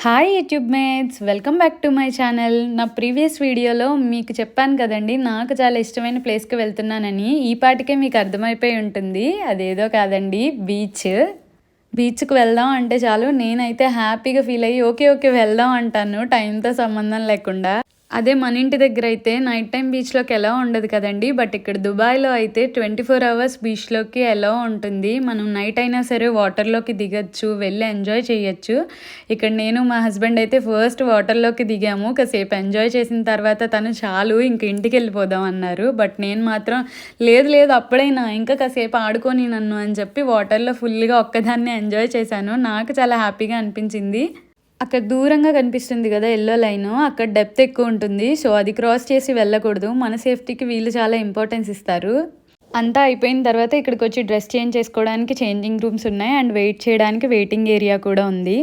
Hi YouTube mates, welcome back to my channel. నా previous వీడియోలో మీకు చెప్పాను కదండి, నాకు చాలా ఇష్టమైన ప్లేస్కి వెళ్తున్నానని. ఈ పాటికే మీకు అర్థమైపోయి ఉంటుంది, అదేదో కాదండి, బీచ్కి వెళ్దాం అంటే చాలు నేనైతే హ్యాపీగా ఫీల్ అయ్యి ఓకే ఓకే వెళ్దాం అంటాను, టైంతో సంబంధం లేకుండా. అదే మన ఇంటి దగ్గర అయితే నైట్ టైం బీచ్లోకి ఎలా ఉండదు కదండి, బట్ ఇక్కడ దుబాయ్లో అయితే 24 అవర్స్ బీచ్లోకి ఎలా ఉంటుంది. మనం నైట్ అయినా సరే వాటర్లోకి దిగచ్చు, వెళ్ళి ఎంజాయ్ చేయొచ్చు. ఇక్కడ నేను మా హస్బెండ్ అయితే ఫస్ట్ వాటర్లోకి దిగాము, కాసేపు ఎంజాయ్ చేసిన తర్వాత తను చాలు ఇంక ఇంటికి వెళ్ళిపోదాం అన్నారు. బట్ నేను మాత్రం లేదు లేదు అప్పుడైనా ఇంకా కాసేపు ఆడుకొని నన్ను అని చెప్పి వాటర్లో ఫుల్గా ఒక్కదాన్నే ఎంజాయ్ చేశాను. నాకు చాలా హ్యాపీగా అనిపించింది. అక్కడ దూరంగా కనిపిస్తుంది కదా ఎల్లో లైన్, అక్కడ డెప్త్ ఎక్కువ ఉంటుంది. సో అది క్రాస్ చేసి వెళ్ళకూడదు. మన సేఫ్టీకి వీళ్ళు చాలా ఇంపార్టెన్స్ ఇస్తారు. అంతా అయిపోయిన తర్వాత ఇక్కడికి వచ్చి డ్రెస్ చేంజ్ చేసుకోవడానికి చేంజింగ్ రూమ్స్ ఉన్నాయి, అండ్ వెయిట్ చేయడానికి వెయిటింగ్ ఏరియా కూడా ఉంది.